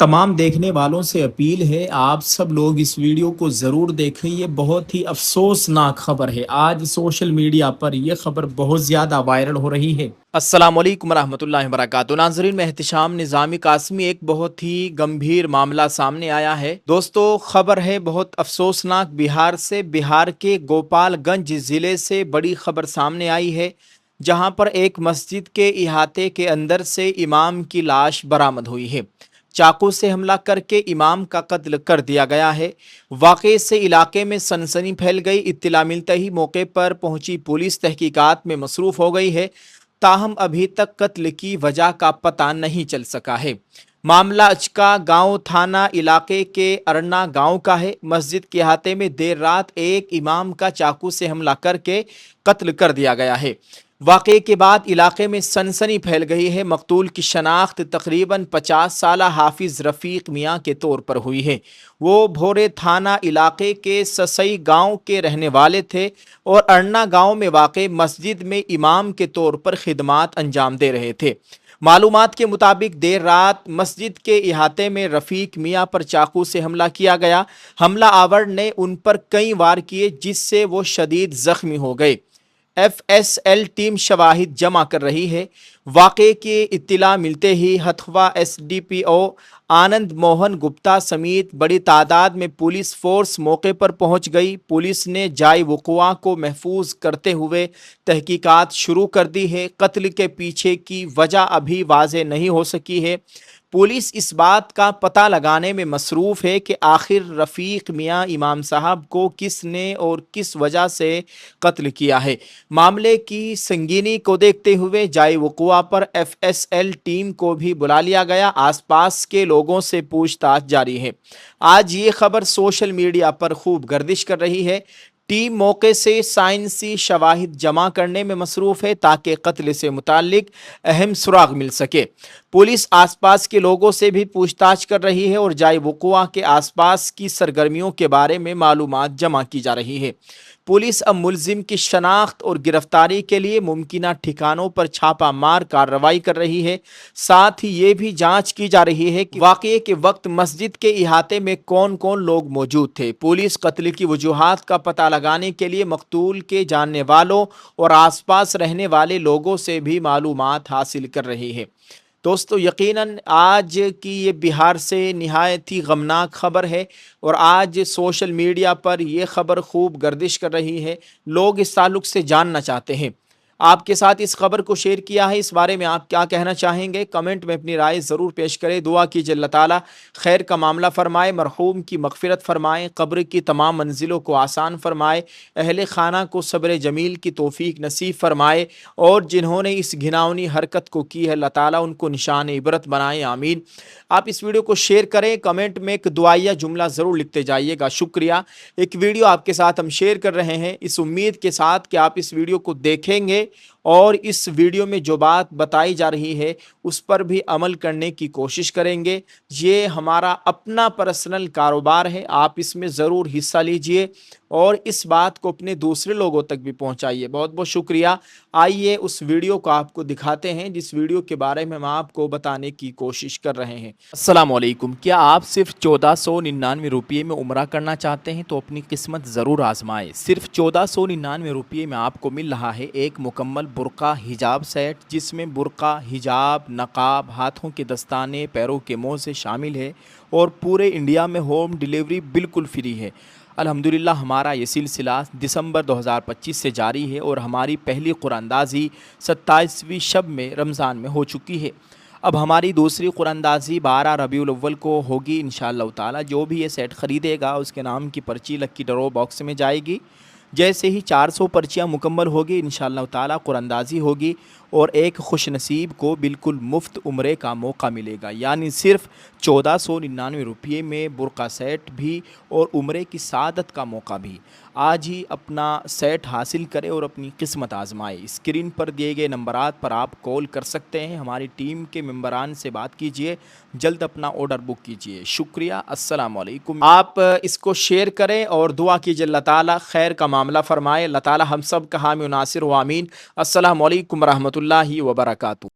تمام دیکھنے والوں سے اپیل ہے آپ سب لوگ اس ویڈیو کو ضرور دیکھیں۔ یہ بہت ہی افسوسناک خبر ہے۔ آج سوشل میڈیا پر یہ خبر بہت زیادہ وائرل ہو رہی ہے۔ السلام علیکم ورحمۃ اللہ وبرکاتہ۔ ناظرین، میں احتشام نظامی قاسمی۔ ایک بہت ہی گمبھیر معاملہ سامنے آیا ہے دوستو، خبر ہے بہت افسوسناک بہار سے۔ بہار کے گوپال گنج ضلع سے بڑی خبر سامنے آئی ہے، جہاں پر ایک مسجد کے احاطے کے اندر سے امام کی لاش برآمد ہوئی ہے۔ چاقو سے حملہ کر کے امام کا قتل کر دیا گیا ہے۔ واقعے سے علاقے میں سنسنی پھیل گئی۔ اطلاع ملتے ہی موقع پر پہنچی پولیس تحقیقات میں مصروف ہو گئی ہے، تاہم ابھی تک قتل کی وجہ کا پتہ نہیں چل سکا ہے۔ معاملہ اچکا گاؤں تھانہ علاقے کے ارنا گاؤں کا ہے۔ مسجد کے احاطے میں دیر رات ایک امام کا چاقو سے حملہ کر کے قتل کر دیا گیا ہے۔ واقعے کے بعد علاقے میں سنسنی پھیل گئی ہے۔ مقتول کی شناخت تقریباً 50 سالہ حافظ رفیق میاں کے طور پر ہوئی ہے۔ وہ بھورے تھانہ علاقے کے سسئی گاؤں کے رہنے والے تھے اور ارنا گاؤں میں واقع مسجد میں امام کے طور پر خدمات انجام دے رہے تھے۔ معلومات کے مطابق دیر رات مسجد کے احاطے میں رفیق میاں پر چاقو سے حملہ کیا گیا۔ حملہ آور نے ان پر کئی وار کیے، جس سے وہ شدید زخمی ہو گئے۔ ایف ایس ایل ٹیم شواہد جمع کر رہی ہے۔ واقعے کی اطلاع ملتے ہی ہتھوا ایس ڈی پی او آنند موہن گپتا سمیت بڑی تعداد میں پولیس فورس موقع پر پہنچ گئی۔ پولیس نے جائے وقوع کو محفوظ کرتے ہوئے تحقیقات شروع کر دی ہے۔ قتل کے پیچھے کی وجہ ابھی واضح نہیں ہو سکی ہے۔ پولیس اس بات کا پتہ لگانے میں مصروف ہے کہ آخر رفیق میاں امام صاحب کو کس نے اور کس وجہ سے قتل کیا ہے۔ معاملے کی سنگینی کو دیکھتے ہوئے جائے وقوع پر ایف ایس ایل ٹیم کو بھی بلا لیا گیا۔ آس پاس کے لوگوں سے پوچھ تاچھ جاری ہے۔ آج یہ خبر سوشل میڈیا پر خوب گردش کر رہی ہے۔ ٹیم موقع سے سائنسی شواہد جمع کرنے میں مصروف ہے تاکہ قتل سے متعلق اہم سراغ مل سکے۔ پولیس آس پاس کے لوگوں سے بھی پوچھ تاچھ کر رہی ہے اور جائے وقوع کے آس پاس کی سرگرمیوں کے بارے میں معلومات جمع کی جا رہی ہے۔ پولیس اب ملزم کی شناخت اور گرفتاری کے لیے ممکنہ ٹھکانوں پر چھاپہ مار کارروائی کر رہی ہے۔ ساتھ ہی یہ بھی جانچ کی جا رہی ہے کہ واقعے کے وقت مسجد کے احاطے میں کون کون لوگ موجود تھے۔ پولیس قتل کی وجوہات کا پتہ لگانے کے لیے مقتول کے جاننے والوں اور آس پاس رہنے والے لوگوں سے بھی معلومات حاصل کر رہی ہے۔ دوستو، یقیناً آج کی یہ بہار سے نہایت ہی غمناک خبر ہے اور آج سوشل میڈیا پر یہ خبر خوب گردش کر رہی ہے۔ لوگ اس تعلق سے جاننا چاہتے ہیں۔ آپ کے ساتھ اس خبر کو شیئر کیا ہے، اس بارے میں آپ کیا کہنا چاہیں گے؟ کمنٹ میں اپنی رائے ضرور پیش کریں۔ دعا کیجئے اللہ تعالیٰ خیر کا معاملہ فرمائے، مرحوم کی مغفرت فرمائے، قبر کی تمام منزلوں کو آسان فرمائے، اہل خانہ کو صبر جمیل کی توفیق نصیب فرمائے، اور جنہوں نے اس گھناؤنی حرکت کو کی ہے اللہ تعالیٰ ان کو نشان عبرت بنائے، آمین۔ آپ اس ویڈیو کو شیئر کریں، کمنٹ میں ایک دعائیہ جملہ ضرور لکھتے جائیے گا، شکریہ۔ ایک ویڈیو آپ کے ساتھ ہم شیئر کر رہے ہیں اس امید کے ساتھ کہ آپ اس ویڈیو کو دیکھیں گے اور اس ویڈیو میں جو بات بتائی جا رہی ہے اس پر بھی عمل کرنے کی کوشش کریں گے۔ یہ ہمارا اپنا پرسنل کاروبار ہے، آپ اس میں ضرور حصہ لیجئے اور اس بات کو اپنے دوسرے لوگوں تک بھی پہنچائیے۔ بہت بہت شکریہ۔ آئیے اس ویڈیو کو آپ کو دکھاتے ہیں جس ویڈیو کے بارے میں ہم آپ کو بتانے کی کوشش کر رہے ہیں۔ السلام علیکم۔ کیا آپ صرف 1499 روپے میں عمرہ کرنا چاہتے ہیں تو اپنی قسمت ضرور آزمائیں۔ صرف 1499 روپے میں آپ کو مل رہا ہے ایک مکمل برقع حجاب سیٹ، جس میں برقع، حجاب، نقاب، ہاتھوں کے دستانے، پیروں کے موزے شامل ہے اور پورے انڈیا میں ہوم ڈیلیوری بالکل فری ہے۔ الحمدللہ ہمارا یہ سلسلہ دسمبر 2025 سے جاری ہے اور ہماری پہلی قرآن اندازی 27ویں شب میں رمضان میں ہو چکی ہے۔ اب ہماری دوسری قرآن اندازی 12 ربیع الاول کو ہوگی انشاءاللہ تعالی۔ جو بھی یہ سیٹ خریدے گا اس کے نام کی پرچی لکی ڈرو باکس میں جائے گی۔ جیسے ہی 400 پرچیاں مکمل ہوگی انشاءاللہ تعالی قرآن اندازی ہوگی اور ایک خوش نصیب کو بالکل مفت عمرے کا موقع ملے گا، یعنی صرف 1499 روپے میں برقع سیٹ بھی اور عمرے کی سعادت کا موقع بھی۔ آج ہی اپنا سیٹ حاصل کرے اور اپنی قسمت آزمائے۔ اسکرین پر دیے گئے نمبرات پر آپ کال کر سکتے ہیں، ہماری ٹیم کے ممبران سے بات کیجئے، جلد اپنا آرڈر بک کیجئے۔ شکریہ۔ السلام علیکم۔ آپ اس کو شیئر کریں اور دعا کیجئے اللہ تعالیٰ خیر کا معاملہ فرمائے، اللہ تعالیٰ ہم سب کا حامی و ناصر و آمین۔ السلام علیکم ورحمۃ اللہ وبرکاتہ۔